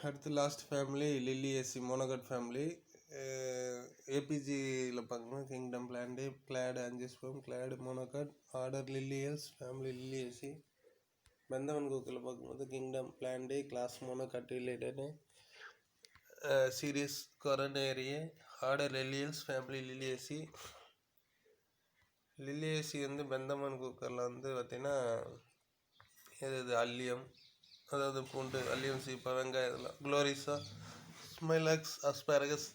அடுத்து last family Liliaceae monocot family. ஏபிஜியில் பார்க்கணும். Kingdom Plantae, clade angiosperm, clade monocot, order Liliales, family Liliaceae. Bentham and கோக்கில் பார்க்கும்போது kingdom Plantae, class monocot related, series Coronarieae, order Liliales, family Liliaceae. Liliaceae வந்து Bentham and குக்கரில் வந்து பார்த்திங்கன்னா இது அல்லியம், அதாவது பூண்டு, அல்லியம், சீப்பா, வெங்காயம் இதெல்லாம். குளோரிஸா, ஸ்மைலாக்ஸ், அஸ்பாரகஸ்,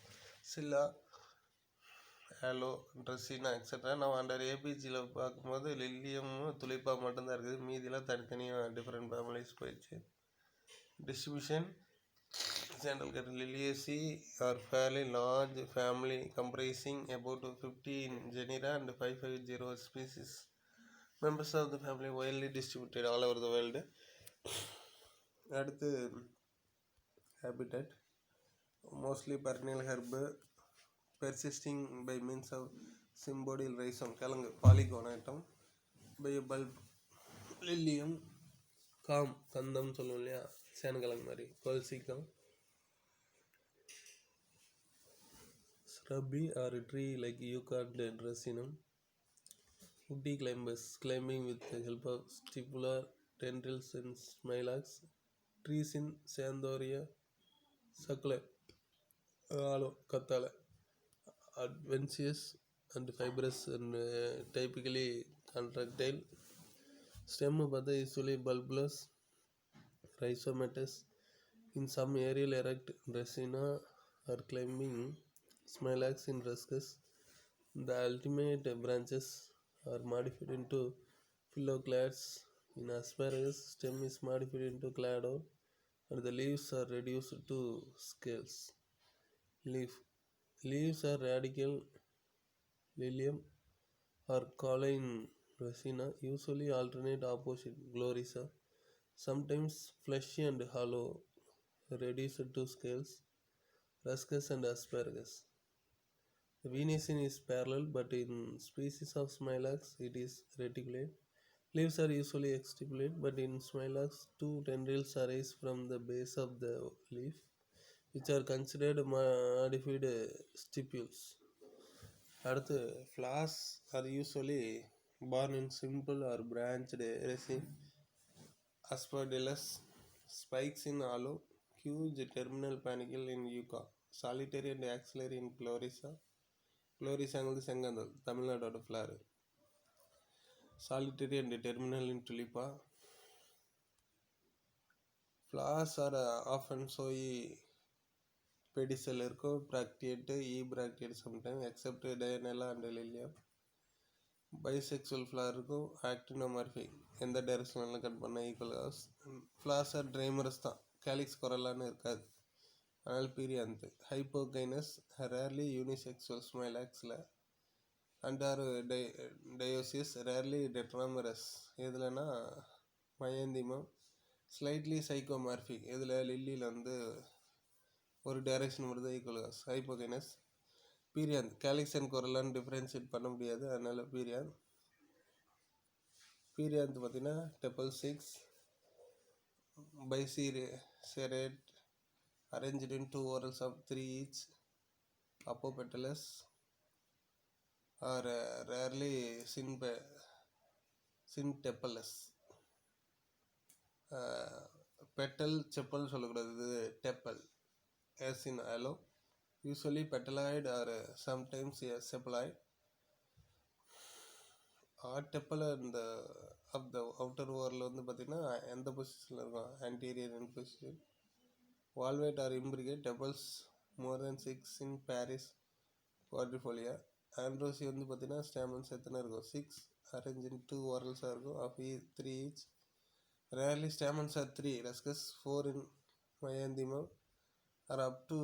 சில்லா, ஹேலோ, ட்ரெஸ்ஸினா எக்ஸட்ரா. நம்ம அண்டர் ஏபிஜியில் பார்க்கும்போது லில்லியமும் துளிப்பா மட்டும்தான் இருக்குது. மீதிலாம் தனித்தனியாக டிஃப்ரெண்ட் ஃபேமிலிஸ் போயிடுச்சு. Distribution Central Liliaceae are fairly large family comprising about 15 genera and 550 species. Members of the family widely distributed all over the world. அடுத்து habitat, mostly perennial herb, persisting by means of symbodial rhizome, கிழங்கு பாலிகோனாட்டம், by a bulb, lilium, com கந்தம் சொல்லுவோம் இல்லையா, சேனக்கிழங்கு மாதிரி, கொல்சிக்கம். Shrubby or tree like yucca and dracaena. Woody climbers climbing with the help of stipular tendrils and smilax. Trees in Santhoria, succulent, aloe, kattala. Adventitious and fibrous and typically contractile. Stem பார்த்தா usually bulbous, rhizomatous. In some aerial erect dracaena or climbing smilax in ruscus. The ultimate branches are modified into phylloclades. In asparagus, stem is modified into clado and the leaves are reduced to scales. Leaves are radical lilium or colline dracaena, usually alternate opposite glorisa, sometimes fleshy and hollow, reduced to scales, ruscus and asparagus. The venation is parallel, but in species of smilax it is reticulate. Leaves are usually exstipulate, but in smilax two tendrils arise from the base of the leaf, which are considered modified stipules. அடுத்து flowers are usually born in simple or branched raceme, asphodelus, spikes in aloe, huge terminal panicle in yucca, solitary and axillary in glorisa. குளோரிசாங்கிறது செங்கந்தல், தமிழ்நாட்டோட flower. Solitary and terminal in Tulipa. Flowers are often showy pedicel இருக்கும், bracteate, bracteate sometime, except Dianella and Lilium. Bisexual flower இருக்கும், actinomorphic, எந்த டைரக்ஷன்லாம் cut பண்ண equal halves. Flowers are trimerous தான், calyx கொரலான்னு இருக்காது. ஆனால் பீரியாந்து ஹைப்போகைனஸ், ரேர்லி யூனிசெக்சுவல் ஸ்மைலாக்ஸில். அண்டார் டயோசியஸ், ரேர்லி டெட்ராமரஸ், எதுலனா மயந்திமம். ஸ்லைட்லி சைக்கோமார்பிக், இதில் லில்லியில் வந்து ஒரு டைரக்ஷன் மட்டும் தான் equal halves. Hypogynous. Perianth calyx and கொரலான்னு டிஃப்ரென்ஷியேட் பண்ண முடியாது, அதனால் பீரியாந்த். பீரியாந்த் பார்த்தீங்கன்னா டெப்பல் 6 பைசீரேட் arranged in 2 whorls of 3 each, apopetalous, or rarely syntepalous. Petal sepal சொல்லக்கூடாது, இது tepal, as in aloe, usually petaloid or sometimes sepaloid. Odd tepal இந்த of the outer ஓவரில் வந்து பார்த்திங்கன்னா எந்த பொசிஷனில் இருக்கும், anterior in position. Valvate or imbricate, tepals more than 6 in Paris quadrifolia. Ambrosia வந்து பார்த்தீங்கன்னா ஸ்டாமன்ஸ் எத்தனை இருக்கும், 6, அரேஞ்ச் இன் 2 whorls இருக்கும், of 3 each. Rarely stamens are 3, ruscus 4 in Myanthemum, or up to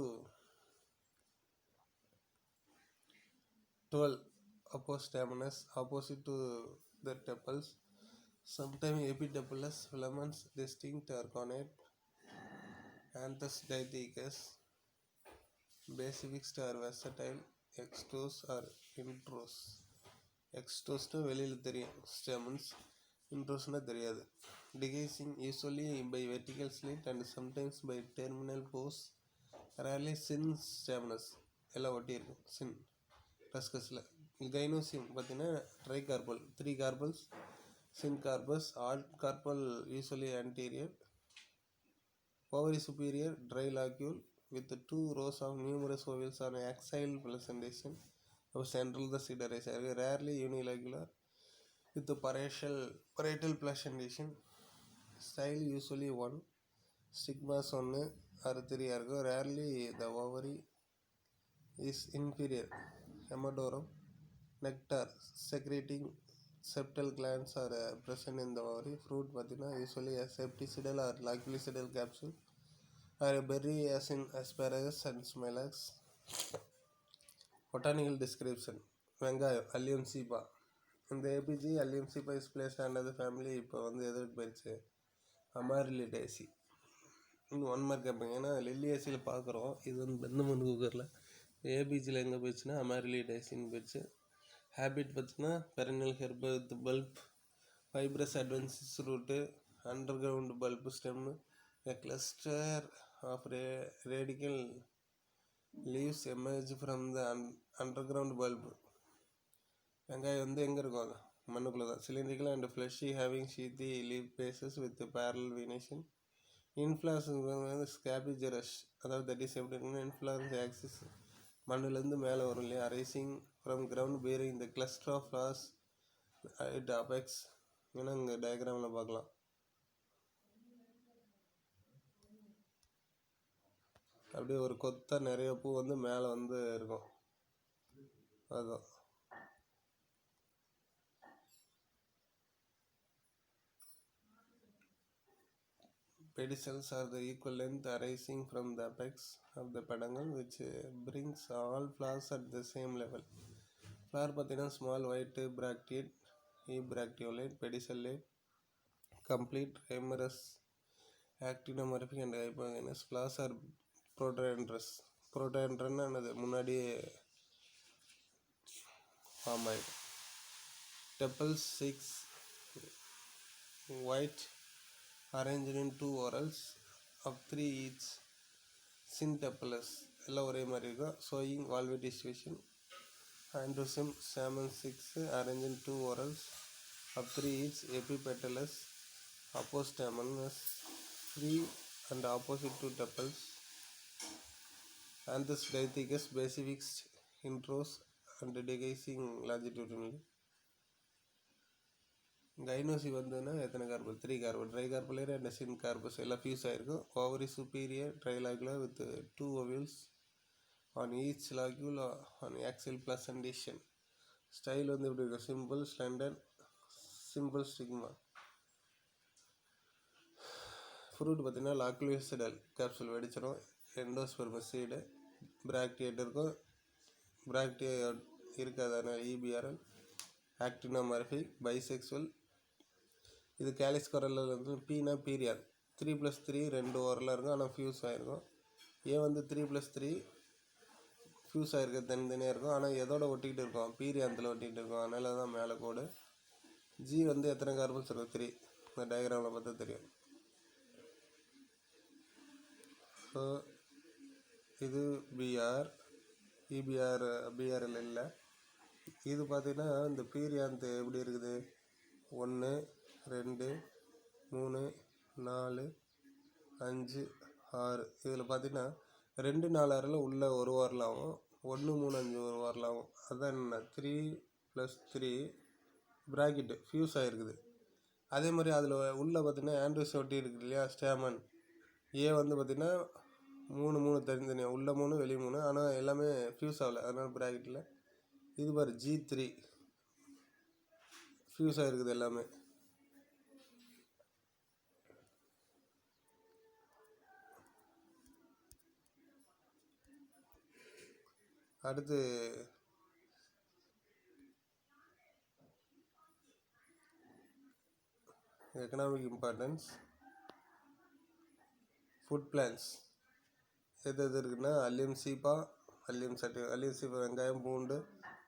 12 apostaminous, opposite to the tepals. Sometimes epitepalous, filaments distinct or connate. Anthus dithecus, basifixed or versatile, extose or introse. எக்ஸ்டோஸ்ட்டு வெளியில் தெரியும் ஸ்டெமன்ஸ், இன்ட்ரோஸ்னால் தெரியாது. Decreasing usually by vertical slit and sometimes by terminal pores, rarely sin staminus எல்லாம் ஒட்டி இருக்கும் சின் டஸ்கஸில். Gynoecium பார்த்தீங்கன்னா tricarpellary 3 carpels, syncarpous, all carpel usually anterior, ovary superior, dry locule with 2 rows of numerous ovules on axial placentation of central the seed rarely unilocular with the parietal placentation. Style usually 1, stigmas 1 or 3 இருக்கும். Rarely the ovary is inferior. Hemodorum, nectar secreting septal glands are present in the ovary. Fruit பார்த்தீங்கன்னா usually a septicidal or loculicidal capsule or a berry as in asparagus and smilax. Botanical description. வெங்காயம் Allium cepa. இந்த APG Allium cepa is placed under the family. இப்போ வந்து எதுக்கு போயிடுச்சு, அமாரிலிடேசி. இன்னும் 1 mark கேட்பேங்க, ஏன்னா லில்லியேசியில் பார்க்குறோம். இது வந்து பெந்தமன் குக்கரில் ஏபிஜியில் எங்கே போயிடுச்சுன்னா அமாரிலிடேசின்னு போயிடுச்சு. ஹேபிட் பார்த்தீங்கன்னா perennial herb with bulb, fibrous adventitious root, underground bulb stem, a cluster of radical leaves emerge from the underground bulb. வெங்காயம் வந்து எங்கே இருக்கும், மண்ணுக்குள்ளே தான். Cylindrical and fleshy having sheathy leaf bases with parallel venation. Inflorescence வந்து scapigerous, அதாவது that is எப்படி இருக்குன்னா இன்ஃப்ளூரன்ஸ் ஆக்சிஸ் மண்ணிலேருந்து மேலே வரும் இல்லையா, arising from ground bearing the cluster of flowers it apex. ஏன்னா இங்கே டயக்ராமில் பார்க்கலாம். அப்படியே ஒரு கொத்த நிறைய பூ வந்து மேலே வந்து இருக்கும். அதுதான் pedicels are the equal length arising from the apex of the peduncle which brings all flowers at the same level. Flower பார்த்தீங்கன்னா small white bracteate, ebracteolate, pedicellate, complete, ramerous, actinomorphic and hypogynous. Flowers are protandrous. Protandrous என்னது முன்னாடியே form ஆகிடும். Tepals 6, white, arranged in 2 whorls of 3 each. Syntepalus எல்லாம் ஒரே மாதிரி இருக்கும். Showing valvate distribution. Androsem salmon 6, arranged in 2 whorls of 3 each. Epipetalus apostaminous, free and opposite to tepals. Anthus dithecus basifixed in rows and decreasing longitudinally. Gynoecium வந்துன்னா எத்தனை carpel, 3 carpel, tricarpellary and syncarpous எல்லாம் fuse ஆகிருக்கும். Ovary superior trilocular with 2 ovules on each locule on axial placentation. Style வந்து எப்படி இருக்கும், simple slender, simple stigma. Fruit பார்த்தீங்கன்னா loculicidal capsule வெடிச்சிடும். Endospermous seed, bracteate இருக்கும், பிராக்டியா இருக்காதான இபிஆர்எல், ஆக்டினோமார்பிக், பைசெக்சுவல். இது கேலிஸ் கொரலில் வந்து பீனா பீரியார் 3+3 2 ஓரலாக இருக்கும், ஆனால் ஃபியூஸ் ஆகிருக்கும். ஏ வந்து 3+3 ஃபியூஸ் ஆகிருக்கு, தனித்தனியாக இருக்கும், ஆனால் எதோட ஒட்டிக்கிட்டு இருக்கும், பீரியாந்தில் ஒட்டிகிட்டு இருக்கும், அதனால தான் மேலே கோடு. ஜி வந்து எத்தனை கார்பன்ஸ் இருக்கும், 3. இந்த டயக்ராமில் பார்த்தா தெரியும். ஸோ இது பிஆர், பிஆர்எல் இல்லை. இது பார்த்திங்கன்னா இந்த பீரியாந்து எப்படி இருக்குது, 1 2 3 4 5 6. இதில் பார்த்தீங்கன்னா 2 4 6 உள்ள ஒரு வாரலாகும், 1 3 5 ஒரு வாரலாகும். அதுதான் என்ன 3+3 ப்ராக்கெட்டு ஃபியூஸ் ஆகிருக்குது. அதே மாதிரி அதில் உள்ளே பார்த்திங்கன்னா ஆண்ட்ரூஸ் ஒட்டி இருக்குது இல்லையா, ஸ்டேமன். ஏ வந்து பார்த்திங்கன்னா 3 3 தனித்தனியாக, உள்ள 3 வெளியே 3, ஆனால் எல்லாமே ஃபியூஸ் ஆகலை, அதனால் ப்ராக்கெட்டில். இது பாரு G3 ஃபியூஸ் ஆகிருக்குது எல்லாமே. அடுத்து எக்கனாமிக் இம்பார்ட்டன்ஸ். ஃபுட் பிளான்ஸ் எது இருக்குன்னா அல்லியம் சீப்பா, அல்லியம் சீப்பா வெங்காயம் பூண்டு,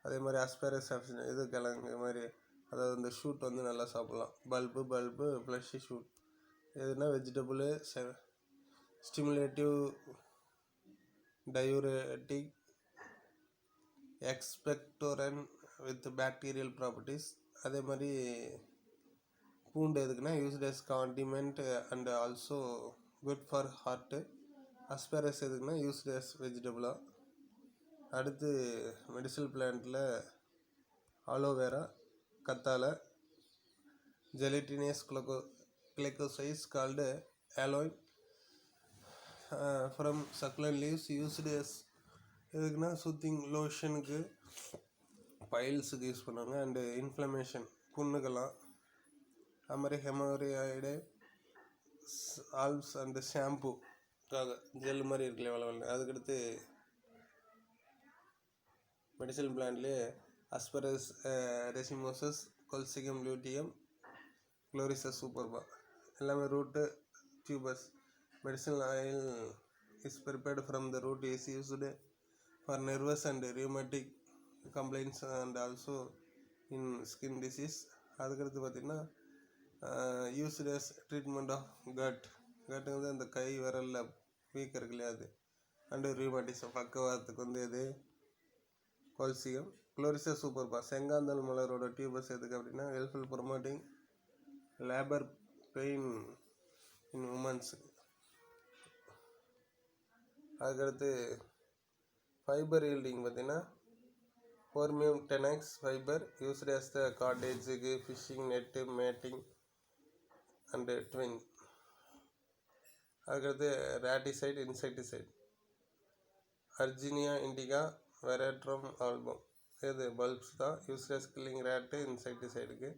அதே மாதிரி அஸ்பாரஸ் இது கிழங்கு மாதிரி அதாவது இந்த ஷூட் வந்து நல்லா சாப்பிட்லாம். பல்பு ஃப்ளஷி ஷூட் எதுனா vegetable stimulative diuretic expectorant with bacterial properties. அதே மாதிரி பூண்டு எதுக்குன்னா used as condiment and also good for heart. Asparagus எதுக்குன்னா யூஸ்ட் as வெஜிடபிளாக. அடுத்து மெடிசல் பிளான்ட்டில் ஆலோவேரா, கத்தாழை, gelatinous glycosides called aloin from succulent leaves used as எதுக்குன்னா சூத்திங் லோஷனுக்கு, பைல்ஸுக்கு யூஸ் பண்ணுவாங்க. அண்டு இன்ஃப்ளமேஷன் புண்ணுக்கெல்லாம். அது மாதிரி ஹெமோரியாய்டு ஆல்ப்ஸ் அண்டு ஷாம்புக்காக ஜெல் மாதிரி இருக்குல்ல வளவல். அதுக்கடுத்து மெடிசல் பிளான்ட்லேயே அஸ்பரஸ் ரெசிமோசஸ், கொல்சிகம் லியூட்டியம், குளோரிசஸ் சூப்பர்பா எல்லாமே root tubers. Medicinal oil is prepared from the root is used for nervous and rheumatic complaints and also in skin disease. அதுக்கடுத்து பார்த்திங்கன்னா யூஸ்டு as ட்ரீட்மெண்ட் ஆஃப் கட்டுங்கிறது அந்த கை விரலில் வீக்கம் இருக்கு இல்லையா அது. அண்டு ரியூமேட்டிசம் பக்கவாதத்துக்கு வந்து இது கொல்சியம். குளோரிசஸ் சூப்பர்பா செங்காந்தல் மலரோட டியூபர்ஸ் எதுக்கு அப்படின்னா helpful promoting labour pain in உமன்ஸு. அதுக்கடுத்து ஃபைபர் ஈல்டிங் பார்த்திங்கன்னா Phormium tenax fibre used as the காட்டேஜுக்கு, fishing net, matting and twine. அதுக்கடுத்து raticide insecticide Urginea indica Veratrum album இது பல்ப்ஸ் தான் யூஸ்டு as கில்லிங் ரேட்டு இன்செக்டிசைடுக்கு.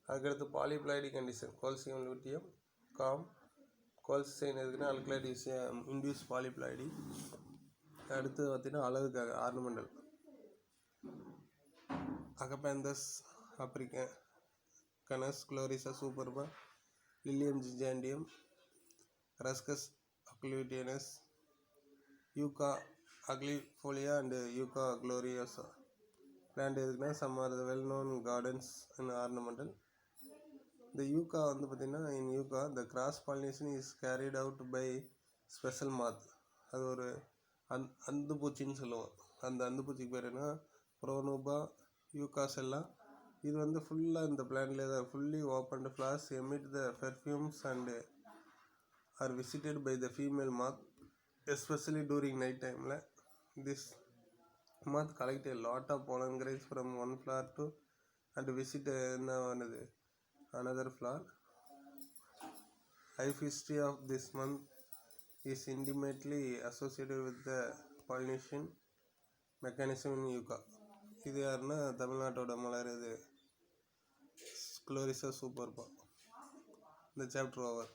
அதுக்கடுத்து பாலிப்ளாய்டி கண்டிஷன் கோல்சியம் லூட்டியம் காம் கோல்சைன் எதுக்குன்னா அல்கலைட் இன்டியூஸ் பாலிப்ளாய்டி. அடுத்து பார்த்திங்கன்னா அழகுக்காக ornamental Agapanthus africanus Gloriosa superba Lilium giganteum Ruscus aculeatus Yucca aloifolia and Yucca gloriosa. Plant எதுக்குன்னா some are the well known gardens in ornamental. இந்த Yucca வந்து பார்த்திங்கன்னா in Yucca the cross pollination is carried out by special moth. அது ஒரு அந்து பூச்சின்னு சொல்லுவோம். அந்த அந்து பூச்சிக்கு பேர் என்ன ப்ரோனோபா யூகாசெல்லா. இது வந்து ஃபுல்லாக இந்த பிளான்ட்லேயே தான் fully opened flowers emit the perfumes and are visited by the female moth especially during night டைமில். This moth collect a lot of pollen grains from one flower to and visit another flower. Life history of this month is intimately associated with the pollination mechanism in Yucca. இது யாருன்னா தமிழ்நாட்டோட மலர் இது குளோரிசா சூப்பர்பா. இந்த chapter over.